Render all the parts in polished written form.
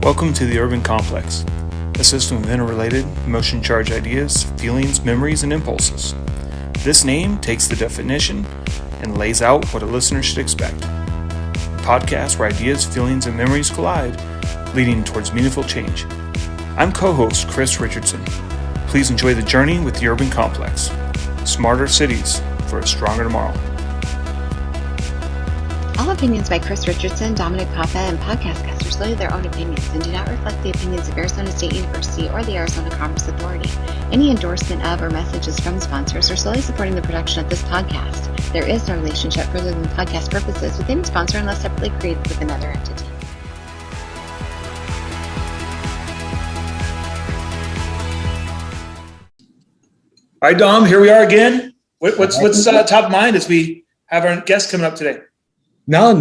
Welcome to the Urban Complex, a system of interrelated, emotion-charged ideas, feelings, memories, and impulses. This name takes the definition and lays out what a listener should expect. A podcast where ideas, feelings, and memories collide, leading towards meaningful change. I'm co-host Chris Richardson. Please enjoy the journey with the Urban Complex. Smarter cities for a stronger tomorrow. All opinions by Chris Richardson, Dominic Papa, and podcast guests are solely their own opinions and do not reflect the opinions of Arizona State University or the Arizona Commerce Authority. Any endorsement of or messages from sponsors are solely supporting the production of this podcast. There is no relationship further than podcast purposes with any sponsor unless separately created with another entity. All right, Dom, here we are again. What's top of mind as we have our guest coming up today? No,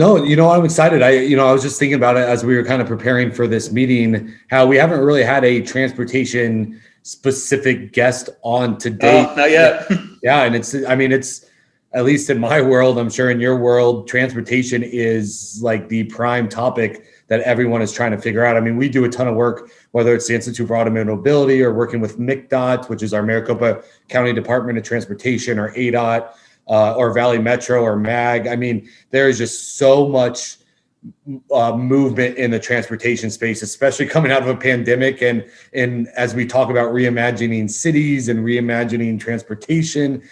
I'm excited. I was just thinking about it as we were kind of preparing for this meeting, how we haven't really had a transportation specific guest on to date. Not yet. Yeah. And it's at least in my world, I'm sure in your world, transportation is like the prime topic that everyone is trying to figure out. I mean, we do a ton of work, whether it's the Institute for Automotive Mobility or working with MCDOT, which is our Maricopa County Department of Transportation, or ADOT, or Valley Metro or MAG. I mean, there is just so much movement in the transportation space, especially coming out of a pandemic. And as we talk about reimagining cities and reimagining transportation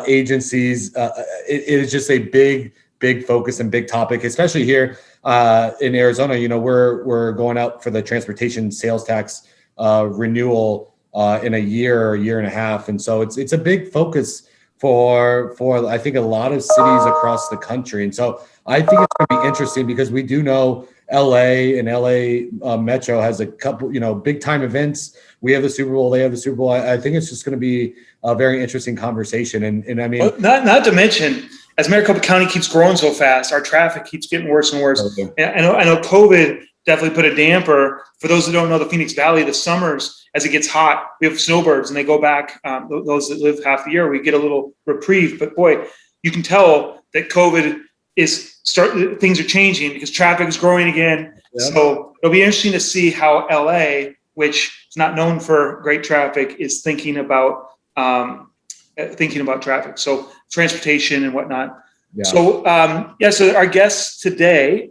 agencies, it is just a big focus and big topic, especially here in Arizona. You know, we're going out for the transportation sales tax renewal in a year and a half. And so it's a big focus for I think a lot of cities across the country. And so I think it's going to be interesting because we do know LA and LA Metro has a couple, big time events. We have the Super Bowl, they have the Super Bowl. I think it's just going to be a very interesting conversation. And I mean, well, not to mention, as Maricopa County keeps growing so fast, our traffic keeps getting worse and worse. Okay. And I know COVID definitely put a damper. For those that don't know the Phoenix Valley, the summers, as it gets hot, we have snowbirds and they go back. Those that live half the year, we get a little reprieve. But boy, you can tell that COVID things are changing because traffic is growing again. Yep. So it'll be interesting to see how LA, which is not known for great traffic, is thinking about traffic. So transportation and whatnot. Yeah. So so our guests today,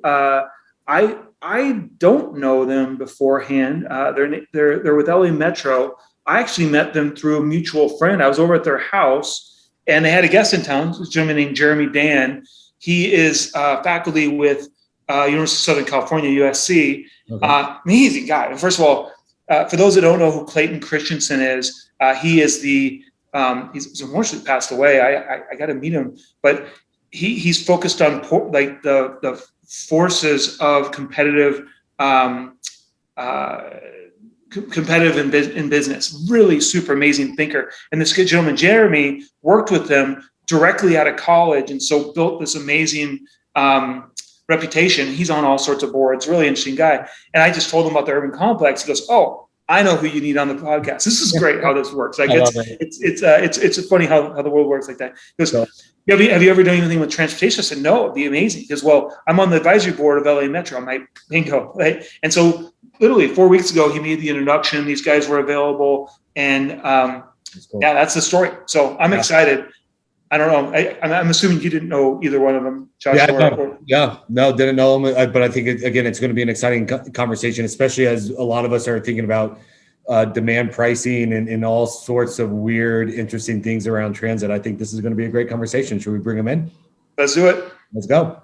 I don't know them beforehand. They're with LA Metro. I actually met them through a mutual friend. I was over at their house, and they had a guest in town, a gentleman named Jeremy Dan. He is faculty with University of Southern California, USC. Okay. Amazing guy. First of all, for those that don't know who Clayton Christensen is, he is he's unfortunately passed away. I got to meet him, but he's focused on the forces of competitive in business. Really super amazing thinker. And this gentleman, Jeremy, worked with them directly out of college, and so built this amazing reputation. He's on all sorts of boards. Really interesting guy. And I just told him about the Urban Complex. He goes, "Oh, I know who you need on the podcast." This is great how this works. Like it's funny how the world works like that. He goes, have you ever done anything with transportation? I said, no, it'd be amazing. Because, I'm on the advisory board of LA Metro. I'm like, bingo, right? And so literally 4 weeks ago, he made the introduction. These guys were available. And cool. Yeah, that's the story. So I'm excited. I don't know. I'm assuming you didn't know either one of them, Josh. No, didn't know them. But I think, it's going to be an exciting conversation, especially as a lot of us are thinking about demand pricing and all sorts of weird, interesting things around transit. I think this is going to be a great conversation. Should we bring them in? Let's do it. Let's go.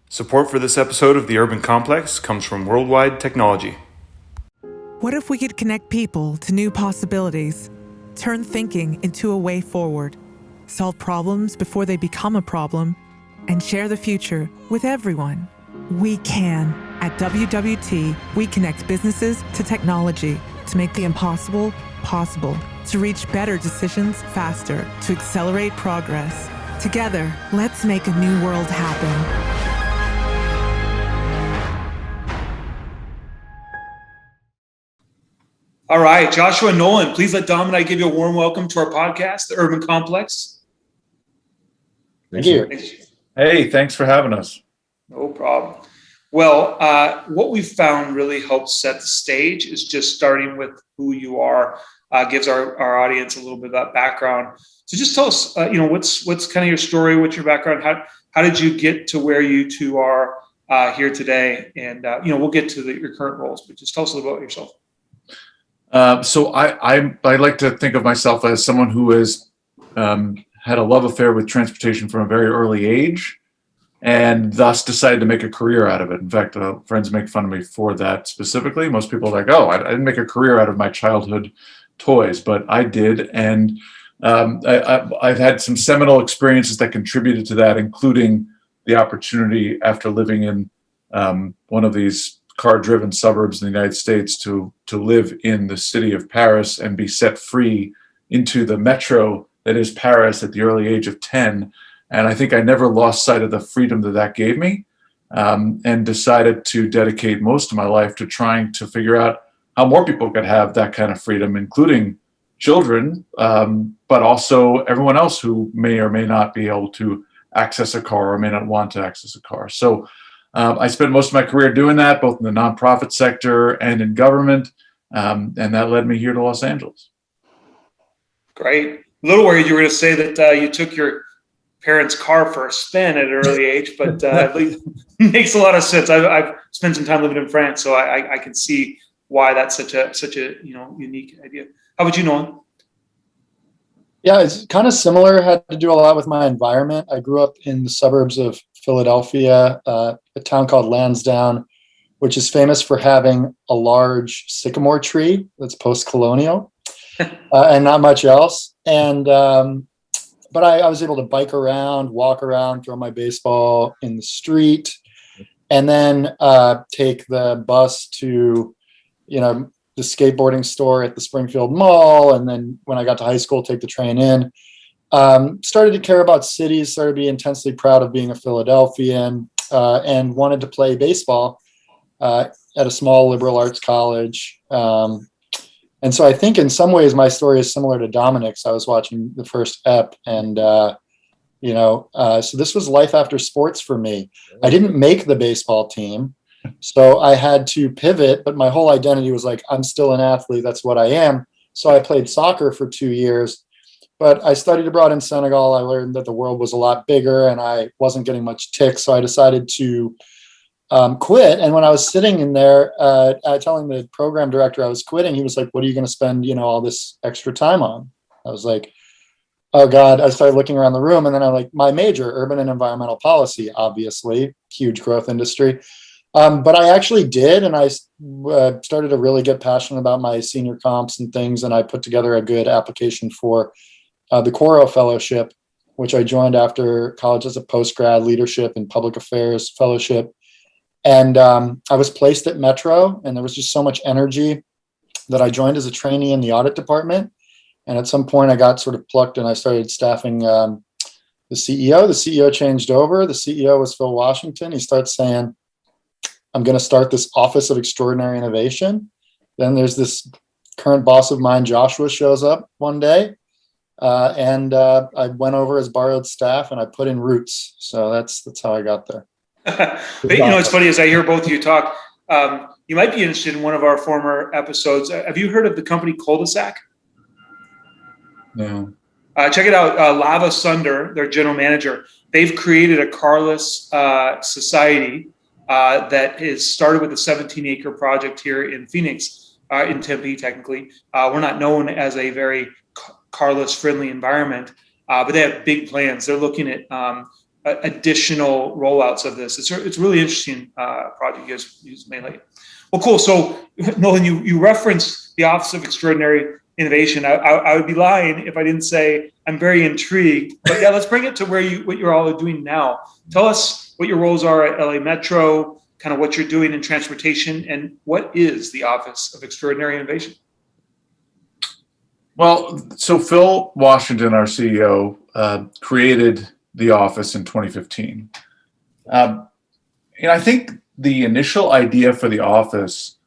Support for this episode of The Urban Complex comes from Worldwide Technology. What if we could connect people to new possibilities, turn thinking into a way forward, solve problems before they become a problem, and share the future with everyone? We can. At WWT, we connect businesses to technology to make the impossible possible, to reach better decisions faster, to accelerate progress. Together, let's make a new world happen. All right, Joshua and Nolan, please let Dom and I give you a warm welcome to our podcast, The Urban Complex. Thank you. Hey, thanks for having us. No problem. Well, what we've found really helps set the stage is just starting with who you are, gives our audience a little bit of that background. So just tell us, what's kind of your story, what's your background, how did you get to where you two are here today? And, we'll get to your current roles, but just tell us a little about yourself. So I like to think of myself as someone who has had a love affair with transportation from a very early age, and thus decided to make a career out of it. In fact, friends make fun of me for that specifically. Most people are like, oh, I didn't make a career out of my childhood toys, but I did. And I've had some seminal experiences that contributed to that, including the opportunity after living in one of these car-driven suburbs in the United States to live in the city of Paris and be set free into the metro that is Paris at the early age of 10. And I think I never lost sight of the freedom that gave me, and decided to dedicate most of my life to trying to figure out how more people could have that kind of freedom, including children, but also everyone else who may or may not be able to access a car or may not want to access a car. So I spent most of my career doing that, both in the nonprofit sector and in government, and that led me here to Los Angeles. Great. A little worried you were going to say that you took your parents' car for a spin at an early age, but at least makes a lot of sense. I've spent some time living in France, so I can see why that's such a unique idea. How about you, Nolan? Yeah, it's kind of similar. Had to do a lot with my environment. I grew up in the suburbs of Philadelphia, a town called Lansdowne, which is famous for having a large sycamore tree that's post-colonial and not much else. And but I was able to bike around, walk around, throw my baseball in the street, and then take the bus to, the skateboarding store at the Springfield Mall. And then when I got to high school, take the train in. Started to care about cities, started to be intensely proud of being a Philadelphian, and wanted to play baseball at a small liberal arts college. And so I think in some ways my story is similar to Dominic's. I was watching the first ep, and so this was life after sports for me. I didn't make the baseball team, so I had to pivot, but my whole identity was like, I'm still an athlete. That's what I am. So I played soccer for 2 years, but I studied abroad in Senegal. I learned that the world was a lot bigger and I wasn't getting much tick. So I decided to quit. And when I was sitting in there, telling the program director I was quitting, he was like, what are you going to spend, all this extra time on? I was like, oh God. I started looking around the room, and then I'm like, my major, urban and environmental policy, obviously huge growth industry. But I actually did. And I started to really get passionate about my senior comps and things. And I put together a good application for the Coro Fellowship, which I joined after college as a post-grad leadership and public affairs fellowship. And I was placed at Metro, and there was just so much energy that I joined as a trainee in the audit department. And at some point I got sort of plucked and I started staffing the CEO. The CEO changed over. The CEO was Phil Washington. He starts saying, I'm going to start this Office of Extraordinary Innovation. Then there's this current boss of mine, Joshua, shows up one day. And I went over as borrowed staff and I put in roots. So that's how I got there. It's funny as I hear both of you talk, you might be interested in one of our former episodes. Have you heard of the company Cul-de-sac? No. Check it out. Lava Sunder, their general manager, they've created a carless society that is started with a 17-acre project here in Phoenix, in Tempe, technically. We're not known as a very carless friendly environment, but they have big plans. They're looking at additional rollouts of this. It's a really interesting project you guys may like. Well, cool. So Nolan, you referenced the Office of Extraordinary Innovation. I would be lying if I didn't say I'm very intrigued. But yeah, let's bring it to what you're all doing now. Tell us what your roles are at LA Metro, kind of what you're doing in transportation, and what is the Office of Extraordinary Innovation? Well, so Phil Washington, our CEO, created the office in 2015. I think the initial idea for the office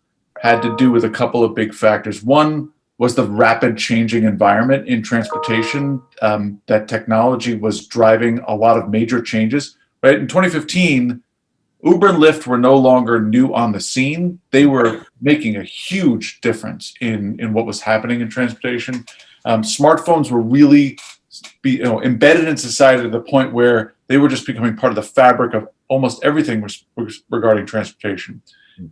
had to do with a couple of big factors. One was the rapid changing environment in transportation, that technology was driving a lot of major changes. Right in 2015, Uber and Lyft were no longer new on the scene. They were making a huge difference in what was happening in transportation. Smartphones were really embedded in society to the point where they were just becoming part of the fabric of almost everything regarding transportation.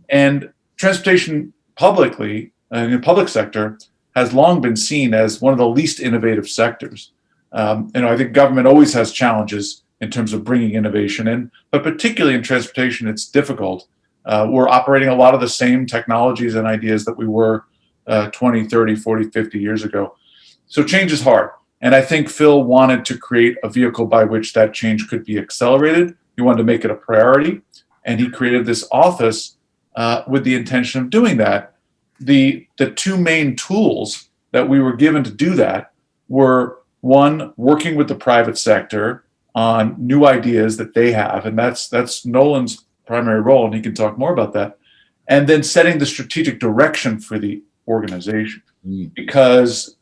And transportation publicly, in the public sector, has long been seen as one of the least innovative sectors. I think government always has challenges in terms of bringing innovation in, but particularly in transportation, it's difficult. We're operating a lot of the same technologies and ideas that we were 20, 30, 40, 50 years ago. So change is hard. And I think Phil wanted to create a vehicle by which that change could be accelerated. He wanted to make it a priority. And he created this office with the intention of doing that. The two main tools that we were given to do that were, one, working with the private sector on new ideas that they have. And that's Nolan's primary role, and he can talk more about that. And then setting the strategic direction for the organization. Because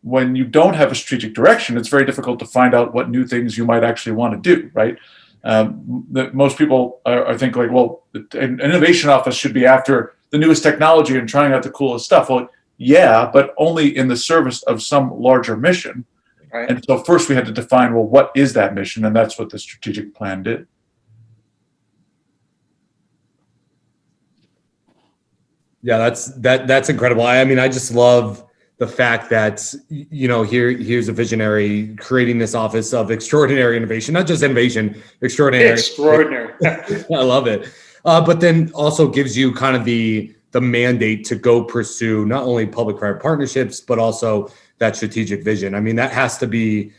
when you don't have a strategic direction, it's very difficult to find out what new things you might actually want to do, right? Most people are think like, well, an innovation office should be after the newest technology and trying out the coolest stuff. Well, yeah, but only in the service of some larger mission. Right. And so first we had to define, well, what is that mission? And that's what the strategic plan did. Yeah, that's incredible. I mean, I just love the fact that, here's a visionary creating this office of extraordinary innovation, not just innovation, extraordinary. I love it. But then also gives you kind of the mandate to go pursue not only public-private partnerships, but also that strategic vision. I mean, that has to be,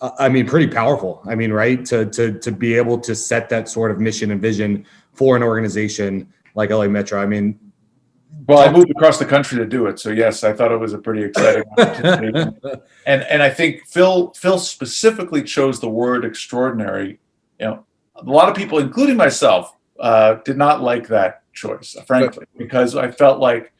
pretty powerful. I mean, right? To be able to set that sort of mission and vision for an organization like LA Metro. I mean, well, I moved across the country to do it. So yes, I thought it was a pretty exciting opportunity. And I think Phil specifically chose the word extraordinary. A lot of people, including myself, did not like that choice, frankly, because I felt like,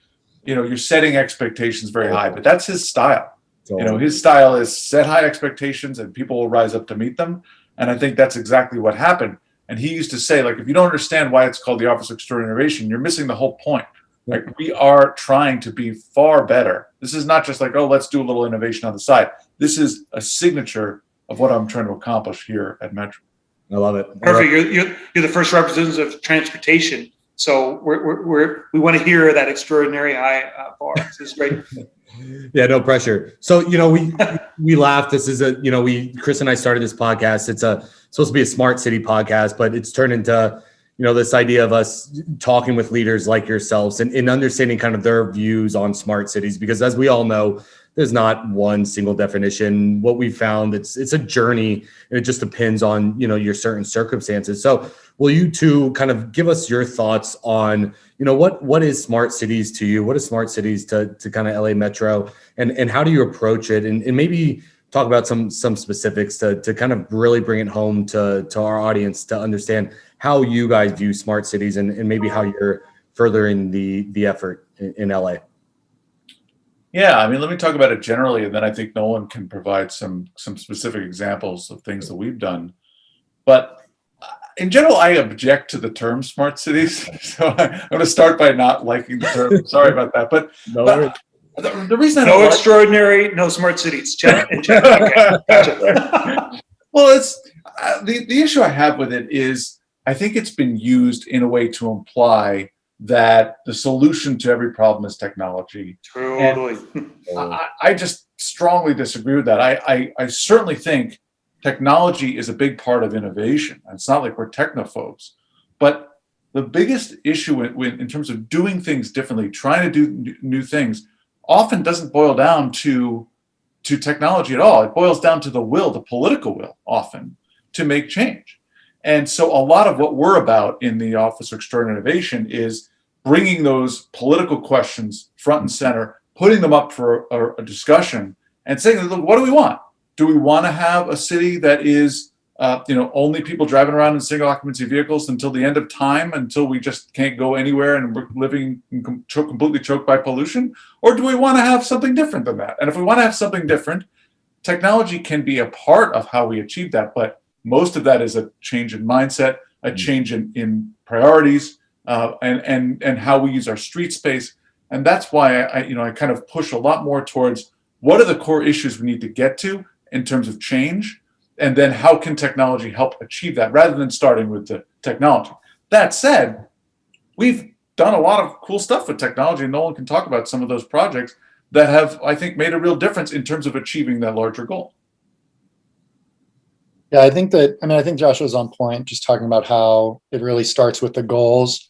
you're setting expectations very high, but that's his style. His style is set high expectations and people will rise up to meet them. And I think that's exactly what happened. And he used to say, like, if you don't understand why it's called the Office of Extraordinary Innovation, you're missing the whole point. Like, we are trying to be far better. This is not just like, oh, let's do a little innovation on the side. This is a signature of what I'm trying to accomplish here at Metro. I love it. Perfect. You're the first representatives of transportation. So we want to hear that extraordinary high bar. This is great. Yeah, no pressure. So, we laughed. This is Chris and I started this podcast. It's supposed to be a smart city podcast, but it's turned into, this idea of us talking with leaders like yourselves and understanding kind of their views on smart cities, because as we all know, there's not one single definition. What we found, it's a journey, and it just depends on, your certain circumstances. So will you two kind of give us your thoughts on, what is smart cities to you? What is smart cities to kind of LA Metro, and how do you approach it? And maybe talk about some specifics to kind of really bring it home to our audience to understand how you guys view smart cities and maybe how you're furthering the effort in LA. Yeah, let me talk about it generally, and then I think Nolan can provide some specific examples of things that we've done. But in general, I object to the term smart cities. So I'm going to start by not liking the term. Sorry about that. But the reason I don't extraordinary, no smart cities. Check. Okay, gotcha. Well, it's the issue I have with it is I think it's been used in a way to imply that the solution to every problem is technology. Totally. I just strongly disagree with that. I certainly think technology is a big part of innovation. It's not like we're technophobes. But the biggest issue in terms of doing things differently, trying to do new things, often doesn't boil down to technology at all. It boils down to the will, the political will, often, to make change. And so a lot of what we're about in the Office of Extraordinary Innovation is bringing those political questions front and center, putting them up for a discussion and saying, look, what do we want? Do we want to have a city that is, only people driving around in single occupancy vehicles until the end of time, until we just can't go anywhere and we're living completely choked by pollution? Or do we want to have something different than that? And if we want to have something different, technology can be a part of how we achieve that. But most of that is a change in mindset. a change in priorities and how we use our street space. And that's why I kind of push a lot more towards what are the core issues we need to get to in terms of change, and then how can technology help achieve that, rather than starting with the technology. That said, we've done a lot of cool stuff with technology, and Nolan can talk about some of those projects that have, I think, made a real difference in terms of achieving that larger goal. Yeah, I think Joshua's on point, just talking about how it really starts with the goals.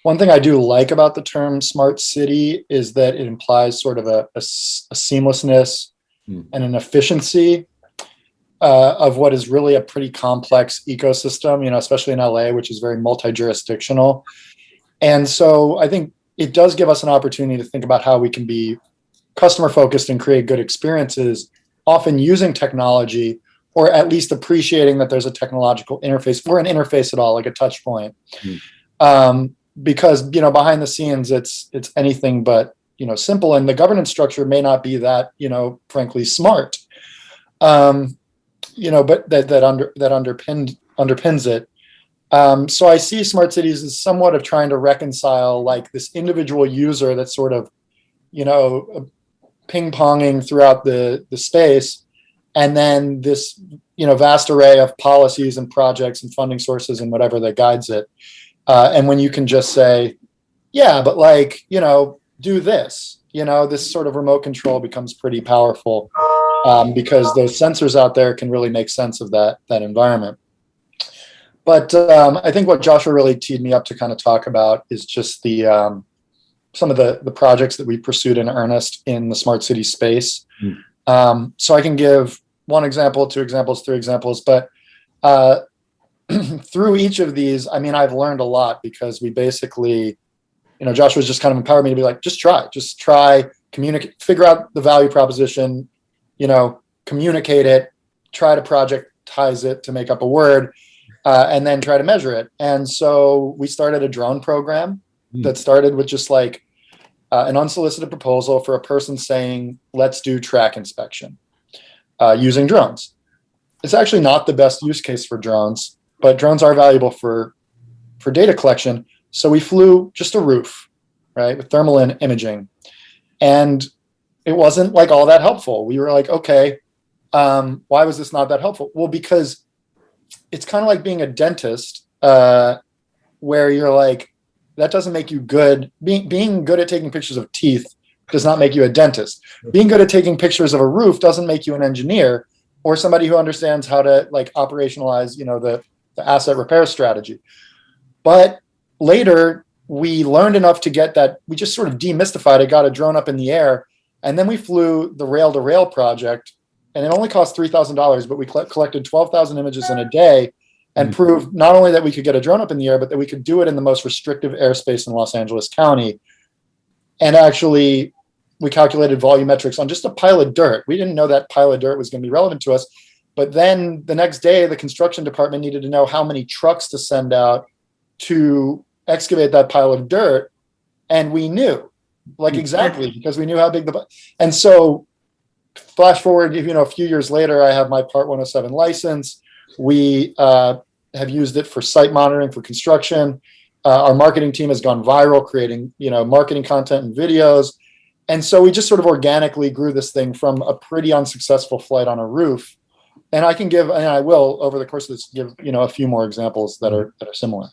One thing I do like about the term smart city is that it implies sort of a seamlessness and an efficiency of what is really a pretty complex ecosystem, especially in LA, which is very multi-jurisdictional. And so I think it does give us an opportunity to think about how we can be customer focused and create good experiences, often using technology, or at least appreciating that there's a technological interface or an interface at all, like a touch point. Because, behind the scenes, it's anything but, simple. And the governance structure may not be that, frankly, smart, but that underpins it. So I see smart cities as somewhat of trying to reconcile like this individual user that's sort of, ping-ponging throughout the space, and then this, vast array of policies and projects and funding sources and whatever that guides it. And when you can just say, yeah, but do this, this sort of remote control becomes pretty powerful because those sensors out there can really make sense of that environment. But I think what Joshua really teed me up to kind of talk about is just some of the projects that we pursued in earnest in the smart city space. So I can give one example, two examples, three examples, but through each of these, I've learned a lot, because we basically, Joshua's just kind of empowered me to be like, just try, communicate, figure out the value proposition, communicate it, try to projectize it to make up a word, and then try to measure it. And so we started a drone program that started with just like an unsolicited proposal for a person saying, let's do track inspection using drones. It's actually not the best use case for drones, but drones are valuable for data collection. So we flew just a roof, right, with thermal imaging. And it wasn't like all that helpful. We were like, okay, why was this not that helpful? Well, because it's kind of like being a dentist, where you're like, that doesn't make you good. Being good at taking pictures of teeth does not make you a dentist. Being good at taking pictures of a roof doesn't make you an engineer or somebody who understands how to like operationalize, the asset repair strategy. But later we learned enough to get that, we just sort of demystified it, got a drone up in the air, and then we flew the rail to rail project, and it only cost $3,000, but we collected 12,000 images in a day and proved not only that we could get a drone up in the air, but that we could do it in the most restrictive airspace in Los Angeles County. And actually, we calculated volumetrics on just a pile of dirt. We didn't know that pile of dirt was going to be relevant to us. But then the next day, the construction department needed to know how many trucks to send out to excavate that pile of dirt. And we knew, exactly, because we knew how big and so flash forward, a few years later, I have my Part 107 license. We have used it for site monitoring for construction. Our marketing team has gone viral, creating, marketing content and videos. And so we just sort of organically grew this thing from a pretty unsuccessful flight on a roof. And I will, over the course of this, give, a few more examples that are similar.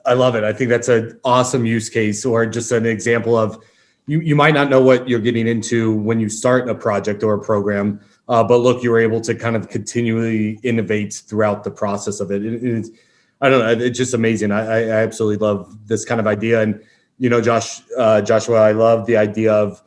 I love it. I think that's an awesome use case, or just an example of, you might not know what you're getting into when you start a project or a program, but look, you were able to kind of continually innovate throughout the process of it. I don't know, it's just amazing. I absolutely love this kind of idea. And, Joshua, I love the idea of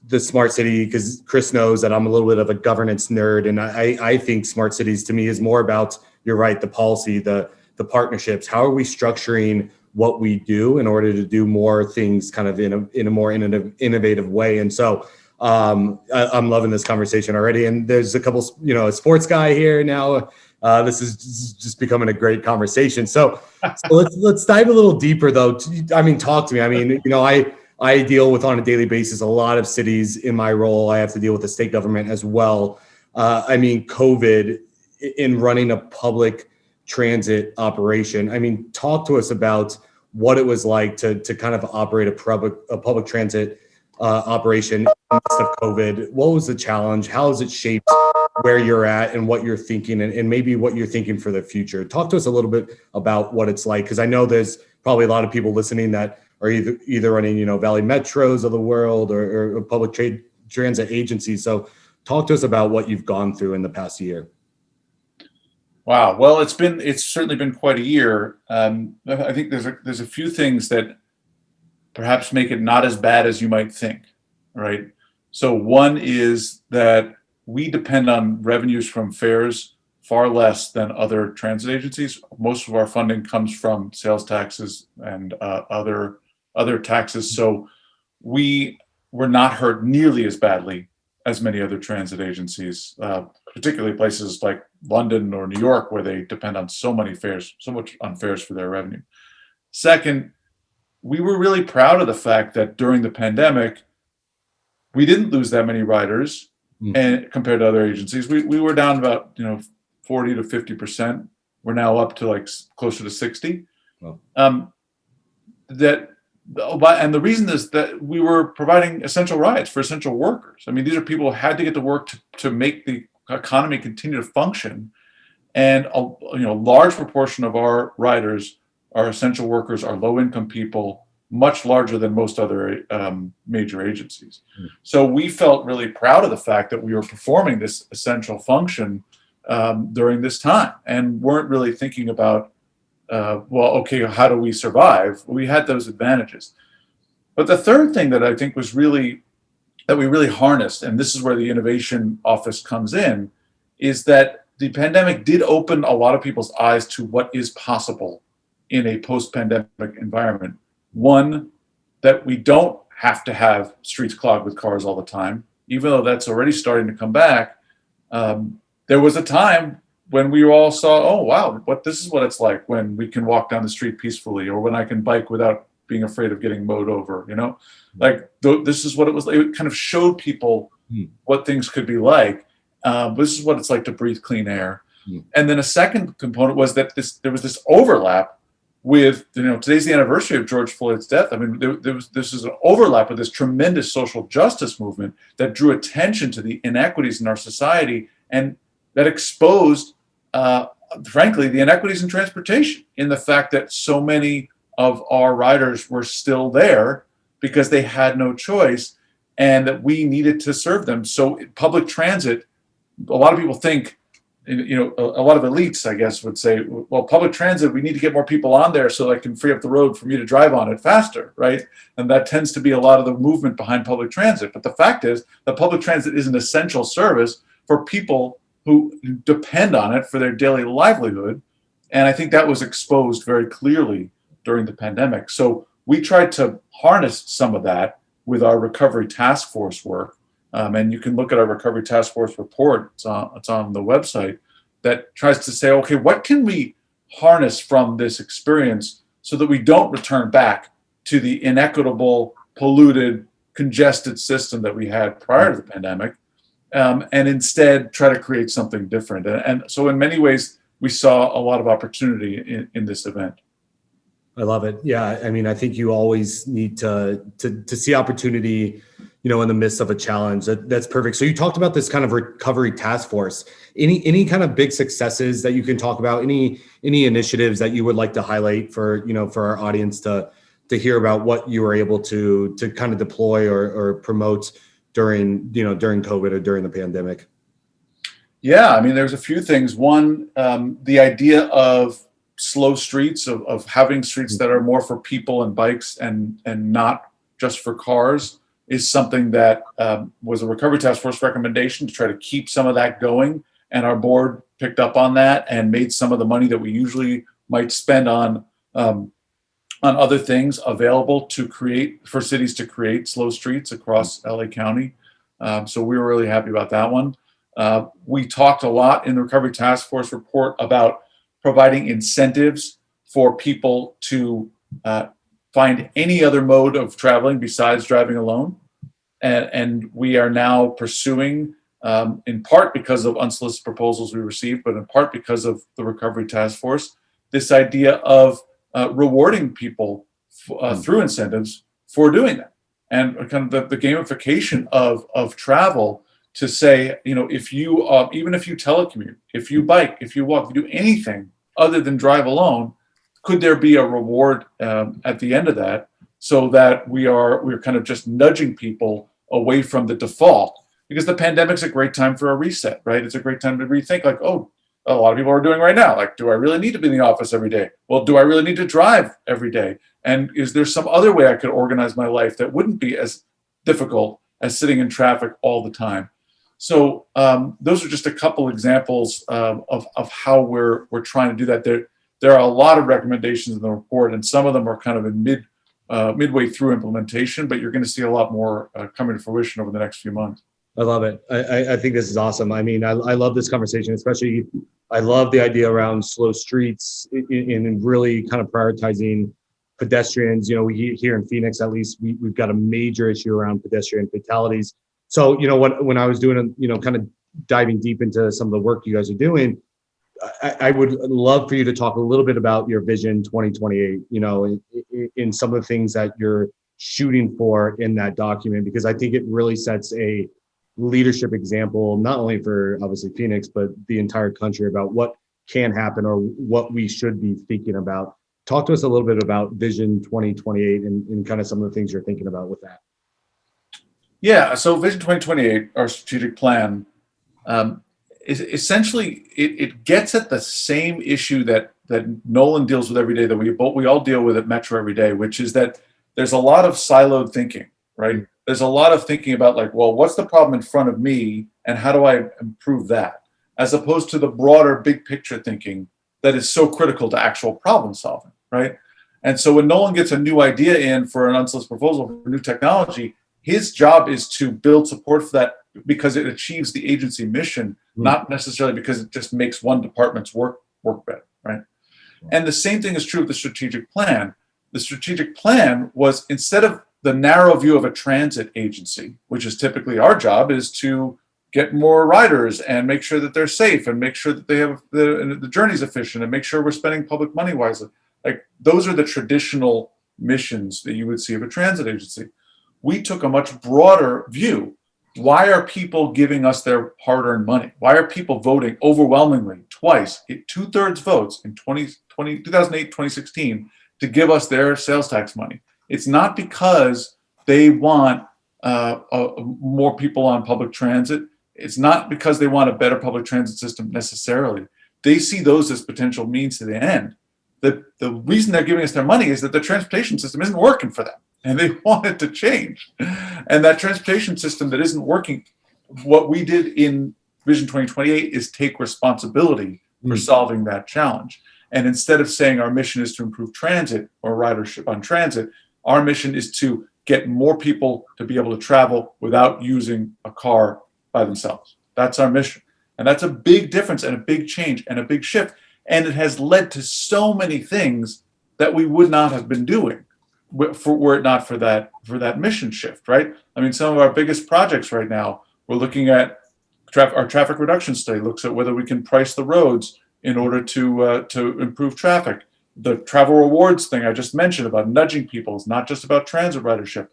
the smart city, because Chris knows that I'm a little bit of a governance nerd. And I think smart cities to me is more about, you're right, the policy, the partnerships. How are we structuring what we do in order to do more things kind of in a more innovative way? And so I'm loving this conversation already. And there's a couple, a sports guy here now. This is just becoming a great conversation. So let's dive a little deeper though. Talk to me. I deal with, on a daily basis, a lot of cities in my role. I have to deal with the state government as well. COVID in running a public transit operation. I mean, talk to us about what it was like to kind of operate a public transit operation in the midst of COVID. What was the challenge? How has it shaped where you're at and what you're thinking, and maybe what you're thinking for the future? Talk to us a little bit about what it's like, because I know there's probably a lot of people listening that are either running, Valley Metros of the world or public transit agencies. So talk to us about what you've gone through in the past year. Wow. Well, it's certainly been quite a year. I think there's a few things that perhaps make it not as bad as you might think, right? So one is that we depend on revenues from fares far less than other transit agencies. Most of our funding comes from sales taxes and other taxes. So we were not hurt nearly as badly as many other transit agencies, particularly places like London or New York, where they depend on so much on fares for their revenue. Second, we were really proud of the fact that during the pandemic, we didn't lose that many riders, and compared to other agencies. We were down about 40 to 50%. We're now up to like closer to 60. Wow. And the reason is that we were providing essential rides for essential workers. I mean, these are people who had to get to work to make the economy continue to function. And a large proportion of our riders are essential workers, are low-income people, much larger than most other major agencies. So we felt really proud of the fact that we were performing this essential function during this time, and weren't really thinking about, how do we survive? We had those advantages. But the third thing that I think was that we really harnessed, and this is where the innovation office comes in, is that the pandemic did open a lot of people's eyes to what is possible in a post-pandemic environment. One, that we don't have to have streets clogged with cars all the time, even though that's already starting to come back. There was a time when we all saw, oh, wow, this is what it's like when we can walk down the street peacefully, or when I can bike without being afraid of getting mowed over, this is what it was like. It kind of showed people what things could be like. This is what it's like to breathe clean air. And then a second component was that there was this overlap with, today's the anniversary of George Floyd's death. I mean, this is an overlap with this tremendous social justice movement that drew attention to the inequities in our society, and that exposed, frankly, the inequities in transportation, in the fact that so many of our riders were still there because they had no choice, and that we needed to serve them. So public transit, a lot of people think, a lot of elites, I guess, would say, well, public transit, we need to get more people on there so I can free up the road for me to drive on it faster, right? And that tends to be a lot of the movement behind public transit. But the fact is that public transit is an essential service for people who depend on it for their daily livelihood. And I think that was exposed very clearly during the pandemic. So we tried to harness some of that with our recovery task force work. And you can look at our Recovery Task Force report. It's on the website, that tries to say, okay, what can we harness from this experience so that we don't return back to the inequitable, polluted, congested system that we had prior to the pandemic, and instead try to create something different. And so in many ways, we saw a lot of opportunity in this event. I love it. Yeah. I mean, I think you always need to see opportunity, in the midst of a challenge. That's perfect. So you talked about this kind of recovery task force. Any kind of big successes that you can talk about? Any initiatives that you would like to highlight for our audience to hear about what you were able to kind of deploy or promote during COVID or during the pandemic? Yeah, I mean, there's a few things. One, the idea of slow streets, of having streets that are more for people and bikes and not just for cars, is something that was a Recovery Task Force recommendation to try to keep some of that going. And our board picked up on that and made some of the money that we usually might spend on other things available for cities to create slow streets across LA County. So we were really happy about that one. We talked a lot in the Recovery Task Force report about providing incentives for people to find any other mode of traveling besides driving alone. And we are now pursuing in part because of unsolicited proposals we received, but in part because of the Recovery Task Force, this idea of rewarding people through incentives for doing that. And kind of the gamification of travel to say, if you, even if you telecommute, if you bike, if you walk, if you do anything other than drive alone, could there be a reward at the end of that, so that we're kind of just nudging people away from the default? Because the pandemic's a great time for a reset, right? It's a great time to rethink, like, oh, a lot of people are doing right now. Like, do I really need to be in the office every day? Well, do I really need to drive every day? And is there some other way I could organize my life that wouldn't be as difficult as sitting in traffic all the time? So those are just a couple examples of how we're trying to do that. There are a lot of recommendations in the report, and some of them are kind of in midway through implementation, but you're going to see a lot more coming to fruition over the next few months. I love it. I think this is awesome. I mean, I love this conversation, especially I love the idea around slow streets in really kind of prioritizing pedestrians. We here in Phoenix, at least, we've got a major issue around pedestrian fatalities. So, when I was doing, kind of diving deep into some of the work you guys are doing, I would love for you to talk a little bit about your Vision 2028, in some of the things that you're shooting for in that document, because I think it really sets a leadership example, not only for obviously Phoenix, but the entire country, about what can happen or what we should be thinking about. Talk to us a little bit about Vision 2028 and kind of some of the things you're thinking about with that. Yeah, so Vision 2028, our strategic plan, is essentially it gets at the same issue that Nolan deals with every day, that we all deal with at Metro every day, which is that there's a lot of siloed thinking, right? There's a lot of thinking about, like, well, what's the problem in front of me and how do I improve that? As opposed to the broader big picture thinking that is so critical to actual problem solving, right? And so when Nolan gets a new idea in for an unsolicited proposal for new technology, his job is to build support for that because it achieves the agency mission, not necessarily because it just makes one department's work better, right? And the same thing is true of the strategic plan. The strategic plan was, instead of the narrow view of a transit agency, which is typically our job, is to get more riders and make sure that they're safe and make sure that they have the journey's efficient and make sure we're spending public money wisely. Like, those are the traditional missions that you would see of a transit agency. We took a much broader view. Why are people giving us their hard-earned money? Why are people voting overwhelmingly, twice, 2/3 votes in 2008, 2016, to give us their sales tax money? It's not because they want more people on public transit. It's not because they want a better public transit system necessarily. They see those as potential means to the end. The reason they're giving us their money is that the transportation system isn't working for them, and they want it to change. And that transportation system that isn't working, what we did in Vision 2028 is take responsibility for solving that challenge. And instead of saying our mission is to improve transit or ridership on transit, our mission is to get more people to be able to travel without using a car by themselves. That's our mission. And that's a big difference and a big change and a big shift. And it has led to so many things that we would not have been doing were it not for that mission shift, right? I mean, some of our biggest projects right now, we're looking at our traffic reduction study, looks at whether we can price the roads in order to improve traffic. The travel rewards thing I just mentioned about nudging people is not just about transit ridership.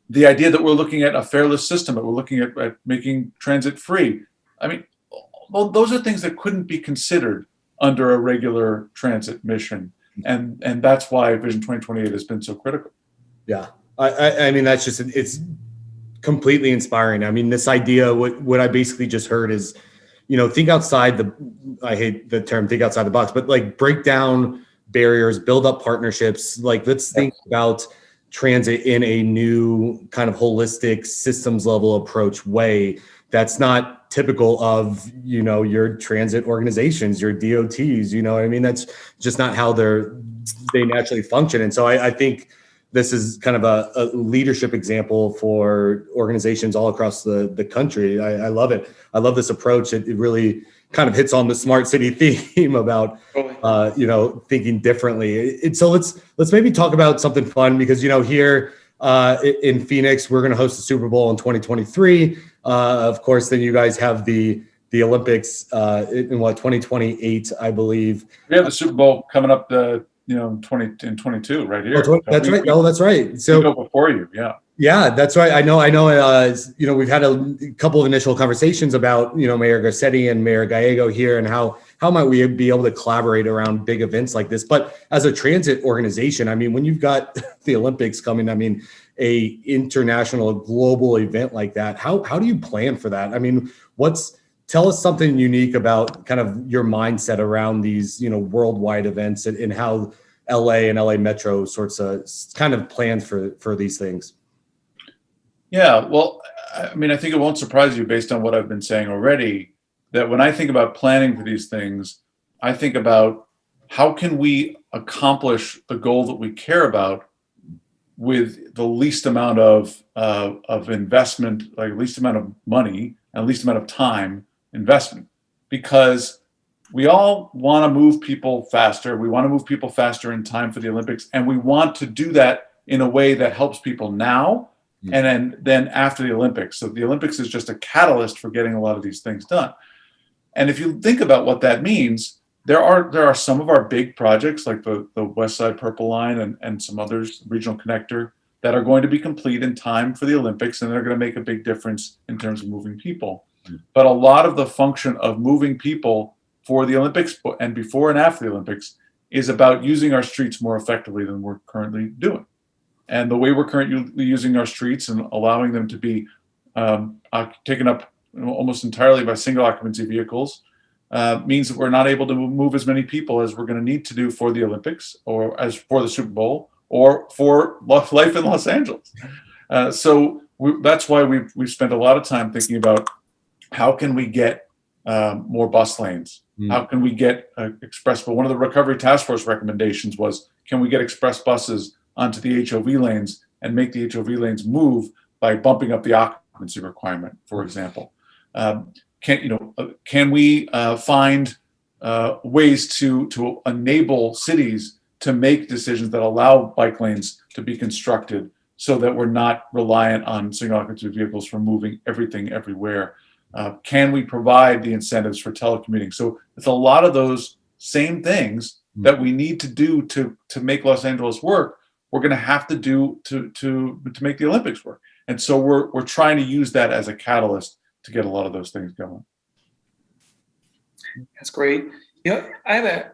The idea that we're looking at a fareless system, that we're looking at making transit free. I mean, well, those are things that couldn't be considered under a regular transit mission. And that's why Vision 2028 has been so critical. Yeah. I mean, that's just, it's completely inspiring. I mean, this idea, what I basically just heard is, think outside I hate the term think outside the box, but like break down barriers, build up partnerships. Like, let's think about transit in a new kind of holistic systems level approach way that's not typical of, your transit organizations, your DOTs, you know what I mean? That's just not how they naturally function. And so I think this is kind of a leadership example for organizations all across the country. I love it. I love this approach. It really kind of hits on the smart city theme about, thinking differently. And so let's maybe talk about something fun, because, here in Phoenix, we're going to host the Super Bowl in 2023. Of course, then you guys have the Olympics in 2028, I believe. We have the Super Bowl coming up in 22 right here. That's right. That's right. So we go before you. Yeah. Yeah, that's right. I know. We've had a couple of initial conversations about, Mayor Garcetti and Mayor Gallego here, and how might we be able to collaborate around big events like this. But as a transit organization, I mean, when you've got the Olympics coming, I mean, a international global event like that, how do you plan for that? I mean, tell us something unique about kind of your mindset around these, worldwide events, and how LA and LA Metro sorts of kind of plans for these things. Yeah, well, I mean, I think it won't surprise you based on what I've been saying already, that when I think about planning for these things, I think about how can we accomplish the goal that we care about with the least amount of investment, like least amount of money and least amount of time investment, because we all want to move people faster. We want to move people faster in time for the Olympics, and we want to do that in a way that helps people now. And then after the Olympics. So the Olympics is just a catalyst for getting a lot of these things done. And if you think about what that means, there are some of our big projects like the West Side Purple Line and some others, Regional Connector, that are going to be complete in time for the Olympics, and they're going to make a big difference in terms of moving people. But a lot of the function of moving people for the Olympics and before and after the Olympics is about using our streets more effectively than we're currently doing. And the way we're currently using our streets and allowing them to be taken up almost entirely by single occupancy vehicles means that we're not able to move as many people as we're going to need to do for the Olympics, or as for the Super Bowl, or for life in Los Angeles. That's why we've spent a lot of time thinking about how can we get more bus lanes? How can we get express? But one of the Recovery Task Force recommendations was, can we get express buses onto the HOV lanes and make the HOV lanes move by bumping up the occupancy requirement, for example? Can we find ways to enable cities to make decisions that allow bike lanes to be constructed so that we're not reliant on single occupancy vehicles for moving everything everywhere? Can we provide the incentives for telecommuting? So it's a lot of those same things that we need to do to make Los Angeles work. We're going to have to do to make the Olympics work. And so we're trying to use that as a catalyst to get a lot of those things going. That's great. I have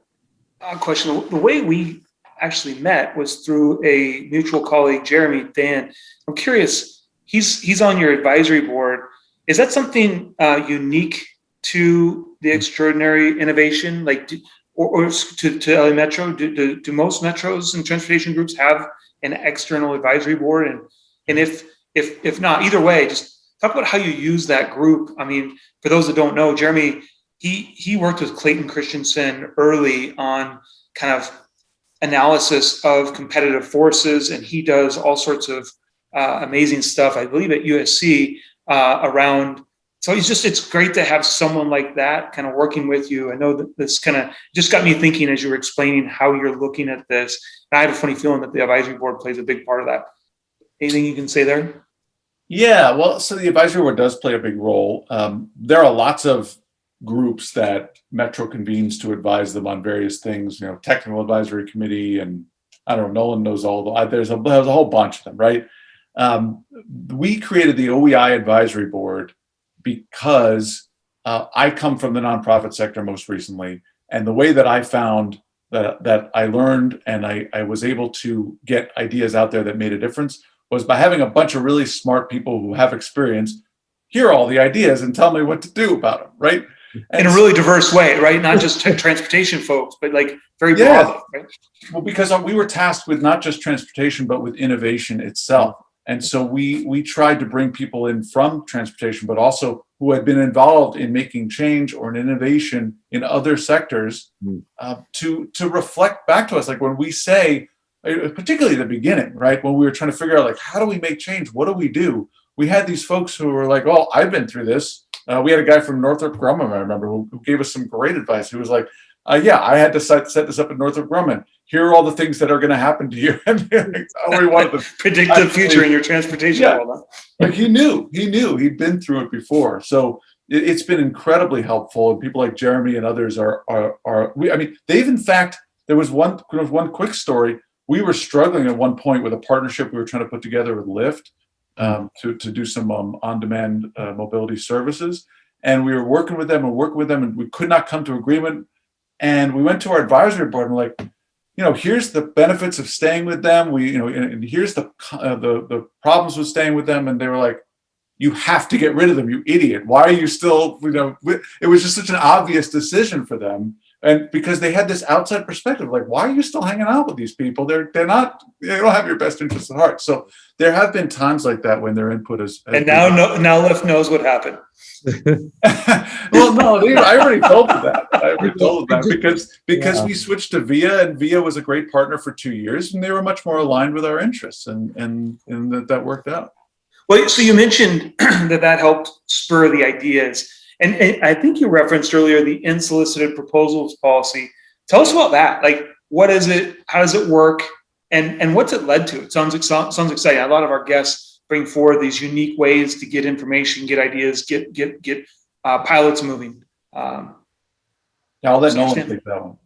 a question. The way we actually met was through a mutual colleague, Jeremy Dan. I'm curious, he's on your advisory board. Is that something unique to the Extraordinary Innovation? Like, or to LA Metro? Do most metros and transportation groups have an external advisory board? And if not, either way, just talk about how you use that group. I mean, for those that don't know, Jeremy, he worked with Clayton Christensen early on kind of analysis of competitive forces, and he does all sorts of amazing stuff, I believe, at USC around. So it's great to have someone like that kind of working with you. I know that this kind of just got me thinking as you were explaining how you're looking at this. And I have a funny feeling that the advisory board plays a big part of that. Anything you can say there? Yeah, well, so the advisory board does play a big role. There are lots of groups that Metro convenes to advise them on various things, technical advisory committee, and I don't know, Nolan knows there's a whole bunch of them, right? We created the OEI advisory board because I come from the nonprofit sector most recently, and the way that I found that I learned and I was able to get ideas out there that made a difference was by having a bunch of really smart people who have experience hear all the ideas and tell me what to do about them, right? And in a really diverse way, right? Not just transportation folks, but like very broadly, right? Well, because we were tasked with not just transportation, but with innovation itself. And so we tried to bring people in from transportation, but also who had been involved in making change or an innovation in other sectors to reflect back to us. Like when we say, particularly at the beginning, right? When we were trying to figure out, like, how do we make change? What do we do? We had these folks who were like, oh, I've been through this. We had a guy from Northrop Grumman, I remember, who gave us some great advice. He was like, I had to set this up at Northrop Grumman. here are all the things that are going to happen to you. And we wanted to predict the future in your transportation world. Like he knew, he'd been through it before. So it's been incredibly helpful. And people like Jeremy and others they've, in fact, there was one quick story. We were struggling at one point with a partnership we were trying to put together with Lyft to do some on-demand mobility services. And we were working with them and we could not come to agreement. And we went to our advisory board and we're like, here's the benefits of staying with them. And here's the problems with staying with them. And they were like, you have to get rid of them, you idiot. Why are you still, it was just such an obvious decision for them. And because they had this outside perspective, like, why are you still hanging out with these people? They don't have your best interests at heart. So there have been times like that when their input is. And now Lyft knows what happened. Well, no, I already told them that. Because we switched to Via, and Via was a great partner for 2 years, and they were much more aligned with our interests, and that worked out. Well, so you mentioned that helped spur the ideas. And I think you referenced earlier the unsolicited proposals policy. Tell us about that. Like, what is it? How does it work? And what's it led to? It sounds exciting. A lot of our guests bring forward these unique ways to get information, get ideas, get pilots moving. I'll let Nolan take that one.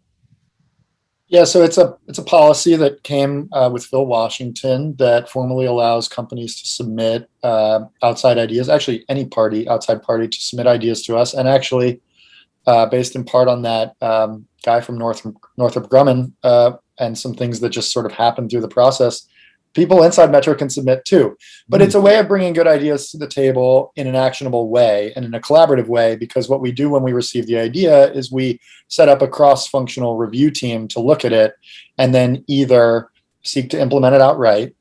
Yeah, so it's a policy that came with Phil Washington that formally allows companies to submit outside ideas, actually any outside party to submit ideas to us. And actually, based in part on that guy from Northrop Grumman and some things that just sort of happened through the process, people inside Metro can submit too. But it's a way of bringing good ideas to the table in an actionable way and in a collaborative way, because what we do when we receive the idea is we set up a cross-functional review team to look at it and then either seek to implement it outright,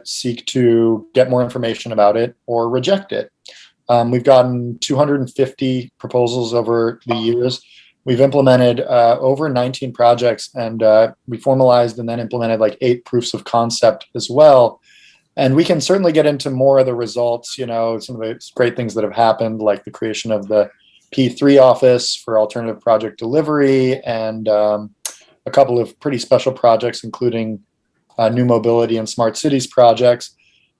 seek to get more information about it, or reject it. We've gotten 250 proposals over the years. We've implemented over 19 projects, and we formalized and then implemented like 8 proofs of concept as well. And we can certainly get into more of the results, some of the great things that have happened, like the creation of the P3 office for alternative project delivery, and a couple of pretty special projects, including new mobility and smart cities projects.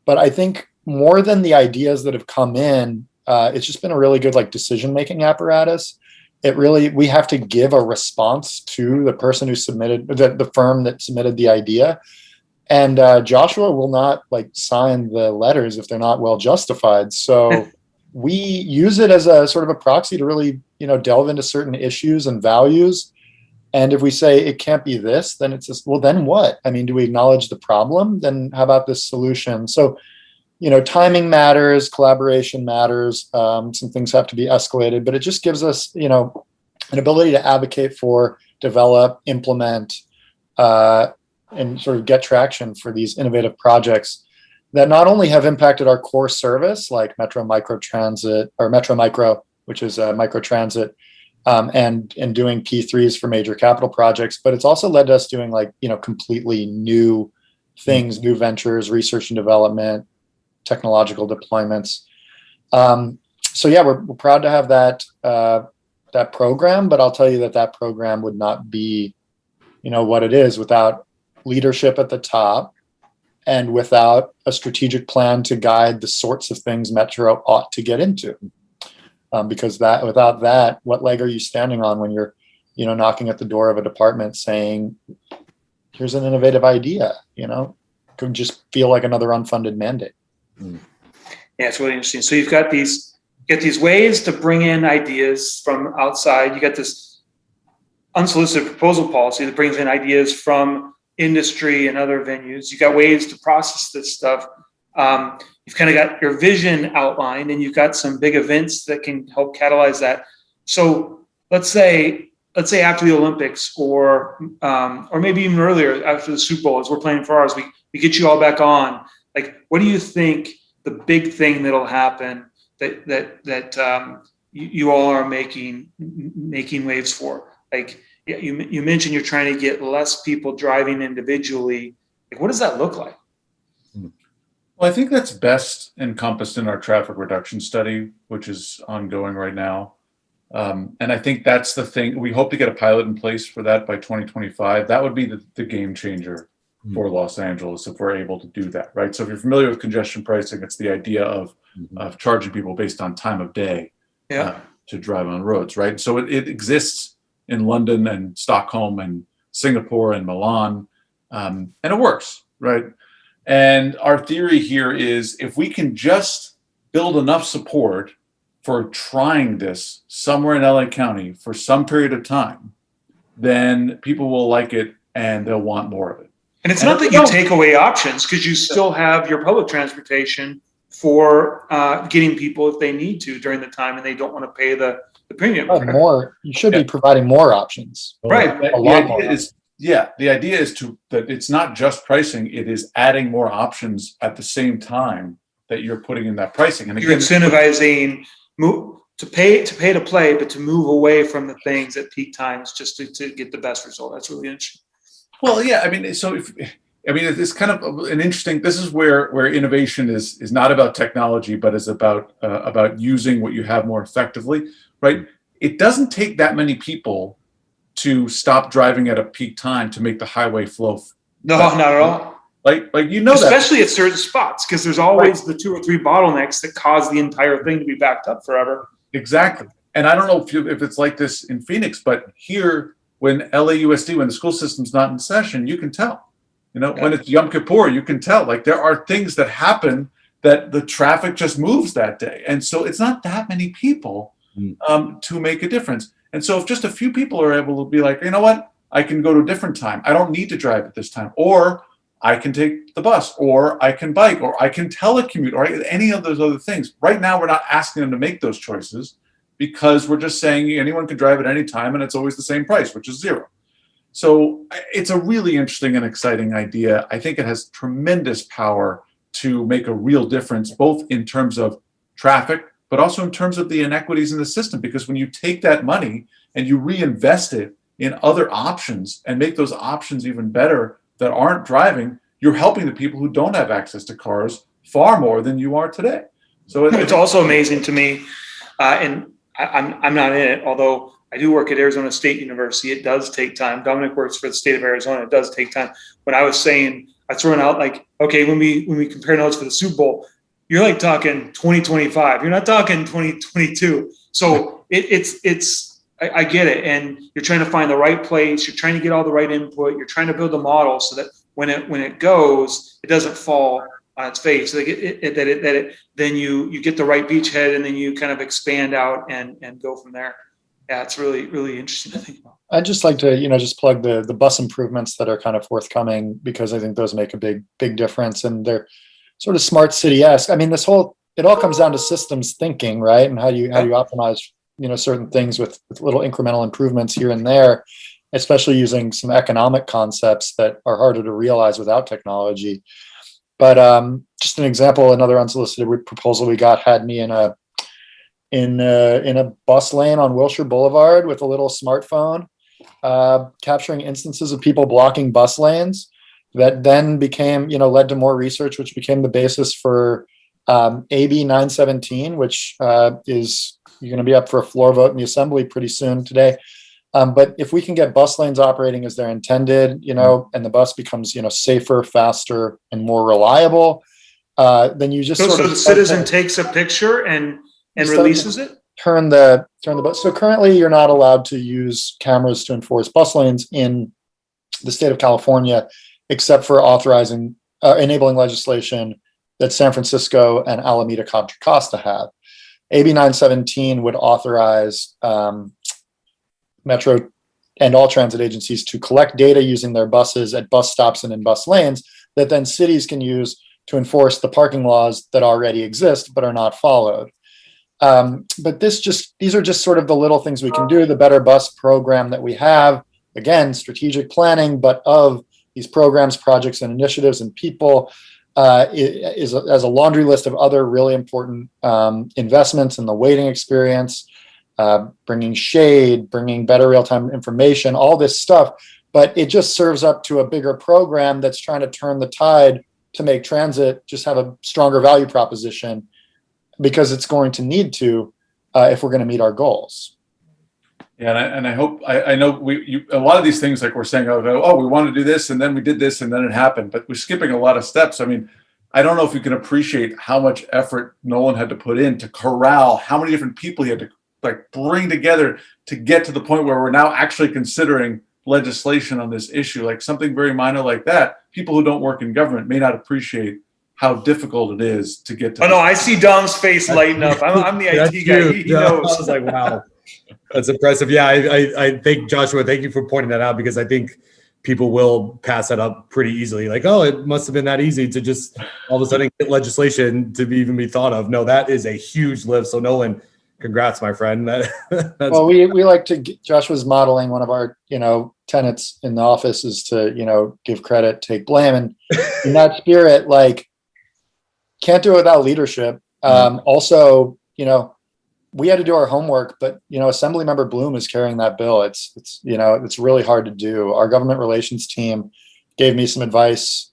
But I think more than the ideas that have come in, it's just been a really good decision-making apparatus. We have to give a response to the person who submitted, the firm that submitted the idea. And Joshua will not sign the letters if they're not well justified. So we use it as a sort of a proxy to really, delve into certain issues and values. And if we say it can't be this, then it's just, well, then what? I mean, do we acknowledge the problem? Then how about this solution? So, timing matters, collaboration matters. Some things have to be escalated, but it just gives us, an ability to advocate for, develop, implement, and sort of get traction for these innovative projects that not only have impacted our core service, like Metro Micro Transit or Metro Micro, which is microtransit, and doing P3s for major capital projects, but it's also led to us doing completely new things, new ventures, research and development, technological deployments. So yeah, we're proud to have that program, but I'll tell you that program would not be, what it is without leadership at the top and without a strategic plan to guide the sorts of things Metro ought to get into. Because without that, what leg are you standing on when you're, knocking at the door of a department saying, here's an innovative idea, could just feel like another unfunded mandate. Yeah, it's really interesting. So you've got these ways to bring in ideas from outside. You got this unsolicited proposal policy that brings in ideas from industry and other venues. You got ways to process this stuff. You've kind of got your vision outlined, and you've got some big events that can help catalyze that. So let's say after the Olympics, or maybe even earlier after the Super Bowl, as we're planning for ours, we get you all back on. What do you think the big thing that'll happen that you all are making waves for? You mentioned you're trying to get less people driving individually. What does that look like? Well, I think that's best encompassed in our traffic reduction study, which is ongoing right now. And I think that's the thing. We hope to get a pilot in place for that by 2025. That would be the game changer for Los Angeles if we're able to do that, right? So if you're familiar with congestion pricing, it's the idea of charging people based on time of day to drive on roads, right? So it exists in London and Stockholm and Singapore and Milan, and it works, right? And our theory here is if we can just build enough support for trying this somewhere in LA County for some period of time, then people will like it and they'll want more of it. And it's not that you take away options, because you still have your public transportation for getting people if they need to during the time and they don't want to pay the premium. More, you should be providing more options. Right. The idea is that it's not just pricing, it is adding more options at the same time that you're putting in that pricing. And again, you're incentivizing to pay to play, but to move away from the things at peak times just to get the best result. That's really interesting. Well, yeah, I mean, so it's kind of an interesting. This is where innovation is not about technology, but is about using what you have more effectively, right? It doesn't take that many people to stop driving at a peak time to make the highway flow. No, not at all. Like especially at certain spots, because there's always the 2 or 3 bottlenecks that cause the entire thing to be backed up forever. Exactly, and I don't know if it's like this in Phoenix, but here, when LAUSD, when the school system's not in session, you can tell. When it's Yom Kippur, you can tell. Like there are things that happen that the traffic just moves that day, and so it's not that many people to make a difference. And so if just a few people are able to be like, you know what, I can go to a different time. I don't need to drive at this time, or I can take the bus, or I can bike, or I can telecommute, or any of those other things. Right now, we're not asking them to make those choices because we're just saying anyone can drive at any time and it's always the same price, which is 0. So it's a really interesting and exciting idea. I think it has tremendous power to make a real difference, both in terms of traffic, but also in terms of the inequities in the system. Because when you take that money and you reinvest it in other options and make those options even better that aren't driving, you're helping the people who don't have access to cars far more than you are today. So it's also amazing to me, and I'm not in it, although I do work at Arizona State University. It does take time. Dominic works for the state of Arizona. It does take time. When I was saying, I threw it out like, okay, when we compare notes for the Super Bowl, you're like talking 2025. You're not talking 2022. So I get it. And you're trying to find the right place. You're trying to get all the right input. You're trying to build a model so that when it goes, it doesn't fall on its face. So then you get the right beachhead, and then you kind of expand out and go from there. Yeah, it's really, really interesting to think about. I'd just like to, just plug the bus improvements that are kind of forthcoming, because I think those make a big difference, and they're sort of smart city-esque. I mean, it all comes down to systems thinking, right? And how do you optimize, certain things with little incremental improvements here and there, especially using some economic concepts that are harder to realize without technology. But just an example, another unsolicited proposal we got had me in a bus lane on Wilshire Boulevard with a little smartphone, capturing instances of people blocking bus lanes. That then became, led to more research, which became the basis for AB 917, which is going to be up for a floor vote in the Assembly pretty soon today. But if we can get bus lanes operating as they're intended, and the bus becomes, safer, faster, and more reliable, then you just so the citizen takes a picture and releases it. Turn the bus. So currently, you're not allowed to use cameras to enforce bus lanes in the state of California, except for enabling legislation that San Francisco and Alameda Contra Costa have. AB 917 would authorize Metro and all transit agencies to collect data using their buses at bus stops and in bus lanes that then cities can use to enforce the parking laws that already exist but are not followed. But these are just sort of the little things we can do. The Better Bus program that we have, again, strategic planning, but of these programs, projects, and initiatives and people, as a laundry list of other really important investments in the waiting experience, bringing shade, bringing better real-time information, all this stuff. But it just serves up to a bigger program that's trying to turn the tide to make transit just have a stronger value proposition, because it's going to need to if we're going to meet our goals. Yeah, and I hope I know a lot of these things, like we're saying, oh, we want to do this, and then we did this, and then it happened, but we're skipping a lot of steps. I mean, I don't know if you can appreciate how much effort Nolan had to put in to corral how many different people he had to like bring together to get to the point where we're now actually considering legislation on this issue. Like something very minor like that, people who don't work in government may not appreciate how difficult it is to get to. Oh no, I see Dom's face lighten up. I'm the IT guy. He knows. I was like, wow, that's impressive. Yeah, I think, Joshua, thank you for pointing that out, because I think people will pass that up pretty easily. Like, oh, it must have been that easy to just all of a sudden get legislation to even be thought of. No, that is a huge lift. So Nolan, congrats, my friend. Well, we like to, Joshua's modeling one of our, tenets in the office is to, give credit, take blame. And in that spirit, like, can't do it without leadership. Also, we had to do our homework, but Assemblymember Bloom is carrying that bill. It's really hard to do. Our government relations team gave me some advice